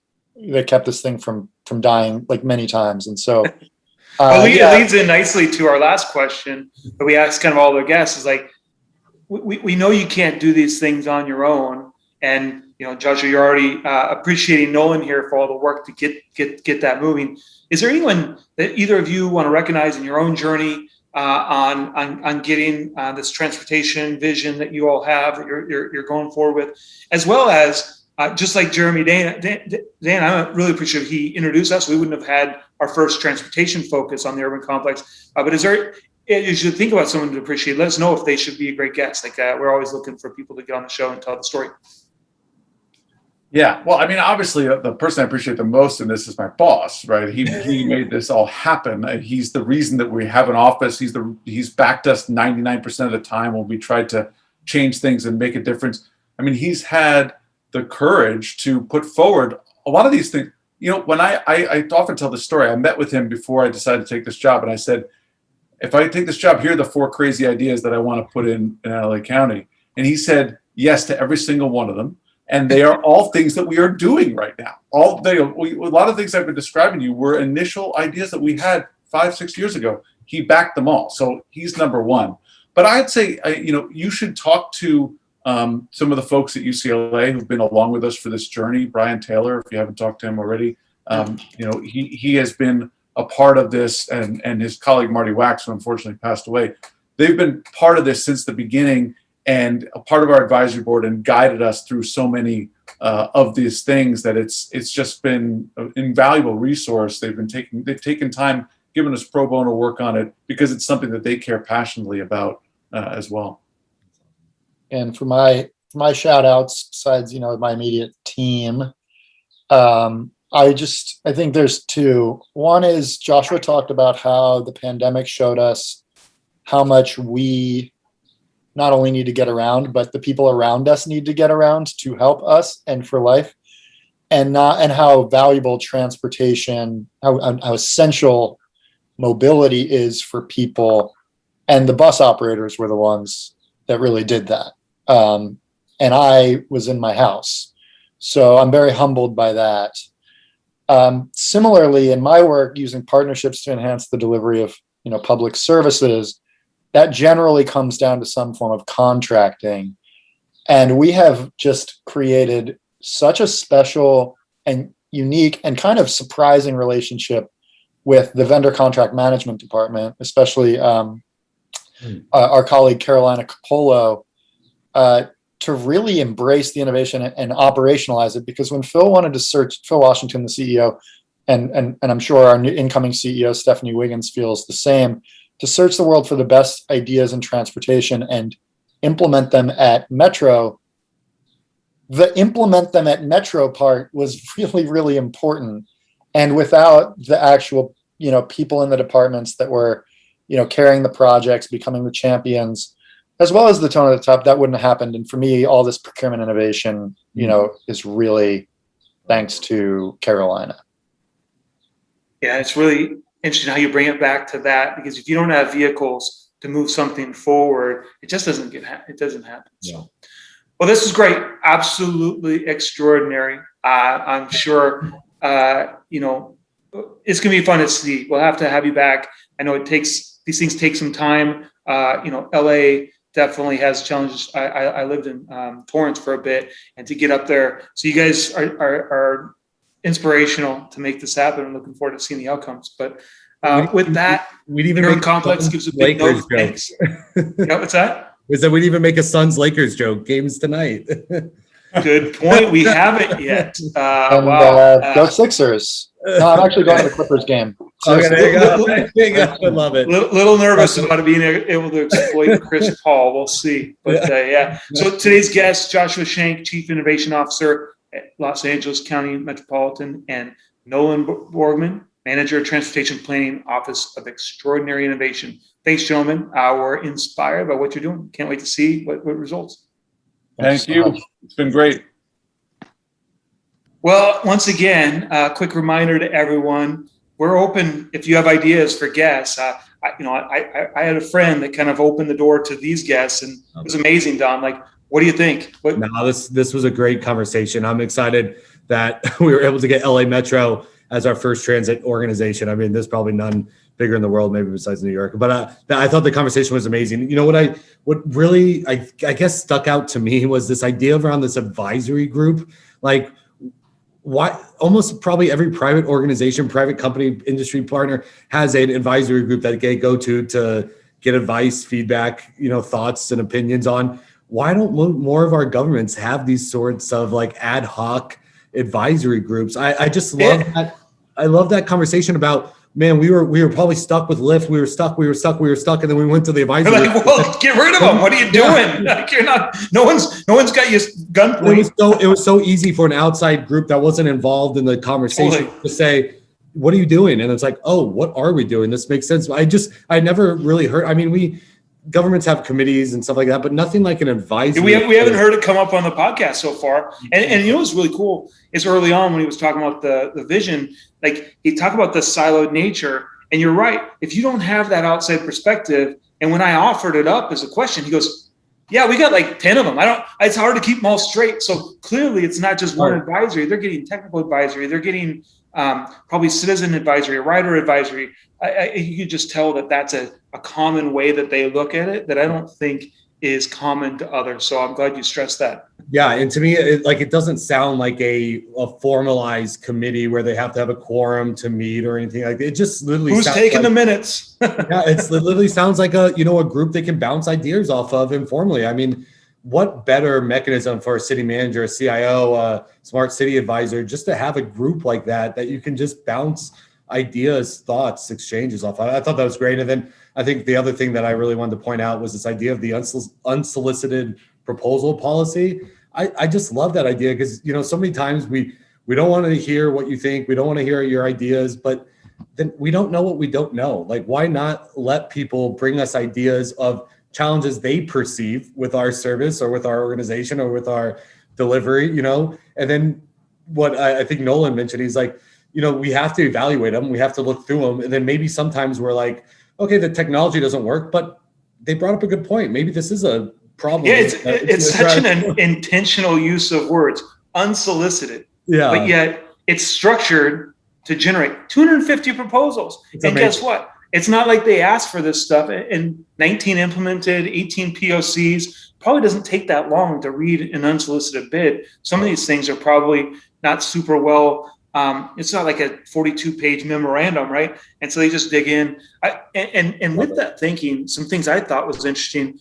that kept this thing from dying like many times. And so it leads in nicely to our last question that we ask kind of all the guests is like, we know you can't do these things on your own. And, Joshua, you're already appreciating Nolan here for all the work to get that moving. Is there anyone that either of you want to recognize in your own journey on getting this transportation vision that you all have that you're going forward with, as well as just like Jeremy Dan, I'm really appreciative he introduced us. We wouldn't have had our first transportation focus on the urban complex. But is there, you should think about someone to appreciate. Let us know if they should be a great guest. Like we're always looking for people to get on the show and tell the story. Yeah, well, I mean, obviously, the person I appreciate the most in this is my boss, right? He made this all happen. He's the reason that we have an office. He's backed us 99% of the time when we tried to change things and make a difference. I mean, he's had the courage to put forward a lot of these things. When I often tell the story, I met with him before I decided to take this job, and I said, if I take this job, here are the 4 crazy ideas that I want to put in LA County. And he said yes to every single one of them. And they are all things that we are doing right now. A lot of things I've been describing to you were initial ideas that we had 5-6 years ago. He backed them all. So he's number one. But I'd say, you should talk to some of the folks at UCLA who've been along with us for this journey. Brian Taylor, if you haven't talked to him already, he has been a part of this, and his colleague Marty Wax, who unfortunately passed away. They've been part of this since the beginning, and a part of our advisory board, and guided us through so many of these things that it's just been an invaluable resource. They've taken time, given us pro bono work on it, because it's something that they care passionately about as well. And for my shout outs, besides, my immediate team, I think there's 2. One is Joshua talked about how the pandemic showed us how much we not only need to get around, but the people around us need to get around to help us and for life, and how valuable transportation, how essential mobility is for people. And the bus operators were the ones that really did that. And I was in my house. So I'm very humbled by that. Similarly, in my work, using partnerships to enhance the delivery of public services, that generally comes down to some form of contracting. And we have just created such a special and unique and kind of surprising relationship with the vendor contract management department, especially our colleague Carolina Capolo, to really embrace the innovation and operationalize it. Because when Phil wanted to search, Phil Washington, the CEO, and I'm sure our new incoming CEO, Stephanie Wiggins, feels the same, to search the world for the best ideas in transportation and implement them at Metro. The implement them at Metro part was really, really important. And without the actual, people in the departments that were, carrying the projects, becoming the champions, as well as the tone at the top, that wouldn't have happened. And for me, all this procurement innovation, is really thanks to Carolina. Yeah, it's really interesting how you bring it back to that, because if you don't have vehicles to move something forward, it just doesn't happen. Yeah. So, well, this is great. Absolutely extraordinary. I'm sure, it's going to be fun to see. We'll have to have you back. I know these things take some time. LA definitely has challenges. I lived in Torrance for a bit, and to get up there. So you guys are inspirational to make this happen. I'm looking forward to seeing the outcomes. But with that, we'd even Maryland make Complex gives a big note Lakers of thanks. What's that? Is that we'd even make a Suns Lakers joke. Games tonight. Good point. We haven't yet. Go Sixers. No, I'm actually going to the Clippers game. Okay, there you go. I love it. Little nervous about being able to exploit Chris Paul. We'll see. But yeah. So today's guest, Joshua Schank, Chief Innovation Officer at Los Angeles County Metropolitan, and Nolan Borgman, Manager of Transportation Planning, Office of Extraordinary Innovation. Thanks, gentlemen. We're inspired by what you're doing. Can't wait to see what results. Thank you. It's been great. Well, once again, a quick reminder to everyone, we're open if you have ideas for guests. I had a friend that kind of opened the door to these guests, and it was amazing, Don. Like, what do you think? No, this was a great conversation. I'm excited that we were able to get LA Metro as our first transit organization. I mean, there's probably none bigger in the world, maybe besides New York. But I thought the conversation was amazing. You know, what really I guess stuck out to me was this idea around this advisory group. Like, why almost probably every private organization, private company, industry partner has an advisory group that they go to get advice, feedback, thoughts and opinions on. Why don't more of our governments have these sorts of like ad hoc advisory groups? I just love that. I love that conversation about, man, we were probably stuck with Lyft. We were stuck. And then we went to the advisory. Like, well, get rid of them. What are you doing? Like, you're not, no one's got your gunpoint. It was so easy for an outside group that wasn't involved in the conversation to say, what are you doing? And it's like, oh, what are we doing? This makes sense. I never really heard. I mean, governments have committees and stuff like that, but nothing like an advisory. We haven't heard it come up on the podcast so far. And what's really cool is early on when he was talking about the vision, like he talked about the siloed nature. And you're right. If you don't have that outside perspective, and when I offered it up as a question, he goes, yeah, we got like 10 of them. It's hard to keep them all straight. So clearly it's not just one advisory. They're getting technical advisory. They're getting probably citizen advisory, rider advisory. You could just tell that that's a common way that they look at it that I don't think is common to others. So I'm glad you stressed that. Yeah. And to me, it doesn't sound like a formalized committee where they have to have a quorum to meet or anything like that. It just literally Who's taking the minutes? Yeah, it literally sounds like a group they can bounce ideas off of informally. I mean, what better mechanism for a city manager, a CIO, a smart city advisor, just to have a group like that you can just bounce ideas, thoughts, exchanges off. I thought that was great. And then I think the other thing that I really wanted to point out was this idea of the unsolicited proposal policy. I just love that idea because, so many times we don't want to hear what you think. We don't want to hear your ideas, but then we don't know what we don't know. Like, why not let people bring us ideas of challenges they perceive with our service or with our organization or with our delivery, and then what I think Nolan mentioned, he's like, we have to evaluate them. We have to look through them. And then maybe sometimes we're like, okay, the technology doesn't work, but they brought up a good point. Maybe this is a problem. Yeah, it's such an intentional use of words, unsolicited. Yeah. But yet it's structured to generate 250 proposals. It's and amazing. Guess what? It's not like they asked for this stuff and 19 implemented, 18 POCs. Probably doesn't take that long to read an unsolicited bid. Some of these things are probably not super well. It's not like a 42-page memorandum, right? And so they just dig in. And with that thinking, some things I thought was interesting.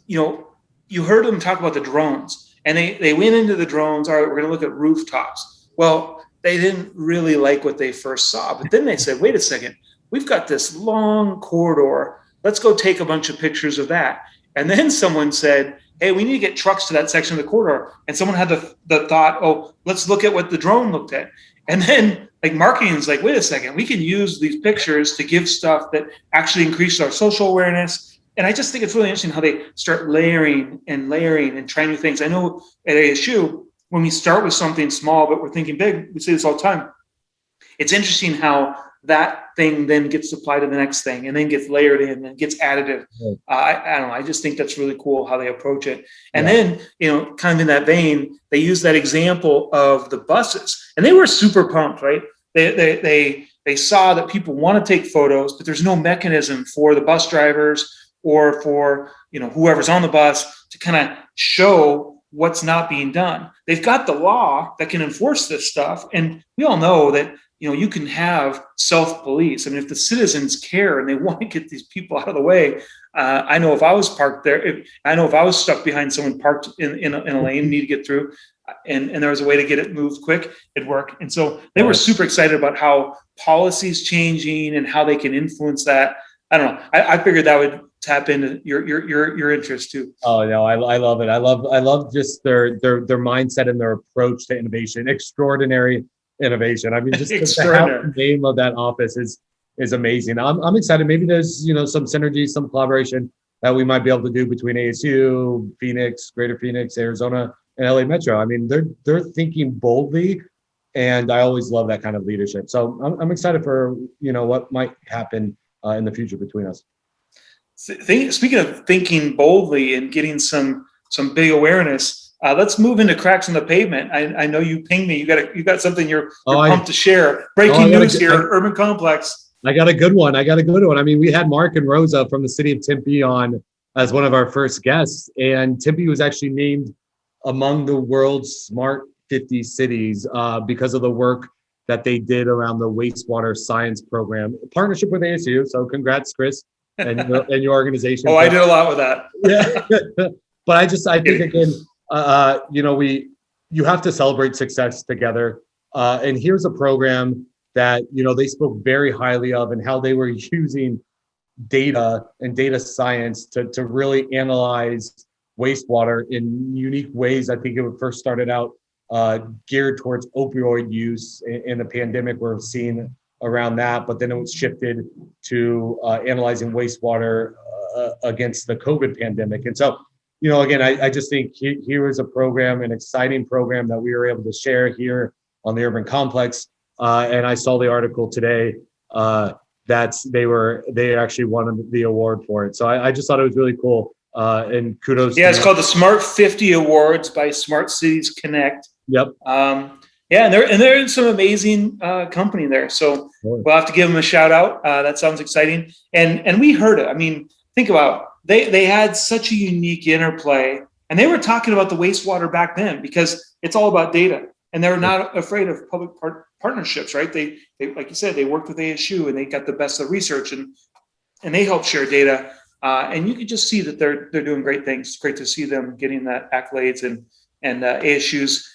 You heard them talk about the drones, and they went into the drones. All right, we're going to look at rooftops. Well, they didn't really like what they first saw, but then they said, wait a second. We've got this long corridor. Let's go take a bunch of pictures of that. And then someone said, hey, we need to get trucks to that section of the corridor. And someone had the thought, oh, let's look at what the drone looked at. And then like marketing is like, wait a second, we can use these pictures to give stuff that actually increase our social awareness. And I just think it's really interesting how they start layering and trying new things. I know at ASU, when we start with something small, but we're thinking big, we say this all the time. It's interesting how that thing then gets applied to the next thing and then gets layered in and gets additive. I don't know. I just think that's really cool how they approach it. And then, kind of in that vein, they use that example of the buses and they were super pumped, right? They saw that people want to take photos, but there's no mechanism for the bus drivers or for whoever's on the bus to kind of show what's not being done. They've got the law that can enforce this stuff. And we all know that, you can have self-police. I mean, if the citizens care and they want to get these people out of the way, I know if I was parked there, if I was stuck behind someone parked in a lane, need to get through, and there was a way to get it moved quick, it'd work. And so they were super excited about how policy's changing and how they can influence that. I don't know. I figured that would tap into your interest too. Oh no, I love it. I love just their mindset and their approach to innovation. Extraordinary innovation. I mean, just the name of that office is amazing. I'm excited. Maybe there's some synergy, some collaboration that we might be able to do between ASU, Phoenix, Greater Phoenix, Arizona, and LA Metro. I mean, they're thinking boldly, and I always love that kind of leadership. So I'm excited for what might happen in the future between us. Speaking of thinking boldly and getting some big awareness, let's move into cracks in the pavement. I know you pinged me. You got something you're pumped to share. Breaking news here, Urban Complex. I got a good one. I mean, we had Mark and Rosa from the city of Tempe on as one of our first guests, and Tempe was actually named among the world's Smart 50 cities because of the work that they did around the wastewater science program, in partnership with ASU. So congrats, Chris, and your organization. I did a lot with that. Yeah, but I think again, you have to celebrate success together. And here's a program that, they spoke very highly of, and how they were using data and data science to really analyze wastewater in unique ways. I think it first started out geared towards opioid use in the pandemic. We're seeing around that, but then it was shifted to analyzing wastewater against the COVID pandemic. And so, again, I just think here is a program, an exciting program that we were able to share here on the Urban Complex. And I saw the article today that they actually won the award for it. So I just thought it was really cool. And kudos. Yeah, it's called the Smart 50 Awards by Smart Cities Connect. Yep. Yeah, and they're in some amazing company there. So we'll have to give them a shout out. That sounds exciting. And we heard it. I mean, think about they had such a unique interplay, and they were talking about the wastewater back then because it's all about data, and they're not afraid of public partnerships, right? They like you said, they worked with ASU and they got the best of research and they helped share data. And you can just see that they're doing great things. It's great to see them getting that accolades, and ASU's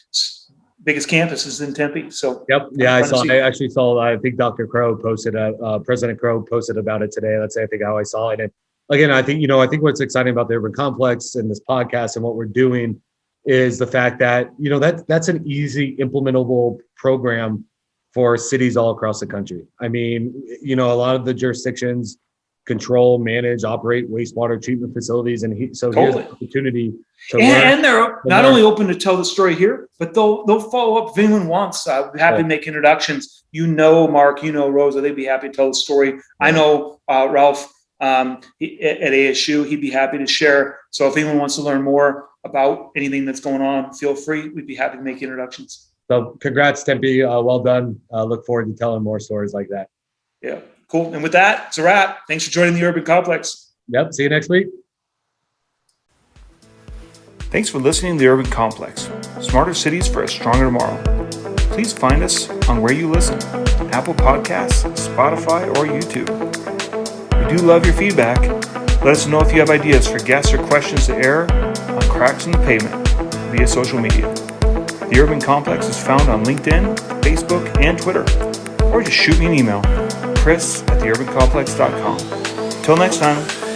biggest campus is in Tempe. So yep, yeah, I actually saw. I think Dr. Crow posted. President Crow posted about it today. That's I think how I saw it. And again, I think what's exciting about the Urban Complex and this podcast and what we're doing is the fact that that's an easy implementable program for cities all across the country. I mean, a lot of the jurisdictions control, manage, operate wastewater treatment facilities, and here's an opportunity to learn. And they're not only open to tell the story here, but they'll follow up if anyone wants. I'd be happy to make introductions. Mark, Rosa, they'd be happy to tell the story. Yeah. I know Ralph at ASU, he'd be happy to share. So if anyone wants to learn more about anything that's going on, feel free. We'd be happy to make introductions. So congrats, Tempe. Well done. Look forward to telling more stories like that. Yeah. Cool. And with that, it's a wrap. Thanks for joining the Urban Complex. Yep. See you next week. Thanks for listening to the Urban Complex. Smarter cities for a stronger tomorrow. Please find us on where you listen: Apple Podcasts, Spotify, or YouTube. We do love your feedback. Let us know if you have ideas for guests or questions to air on Cracks in the Pavement via social media. The Urban Complex is found on LinkedIn, Facebook, and Twitter. Or just shoot me an email, chris@theurbancomplex.com. Until next time.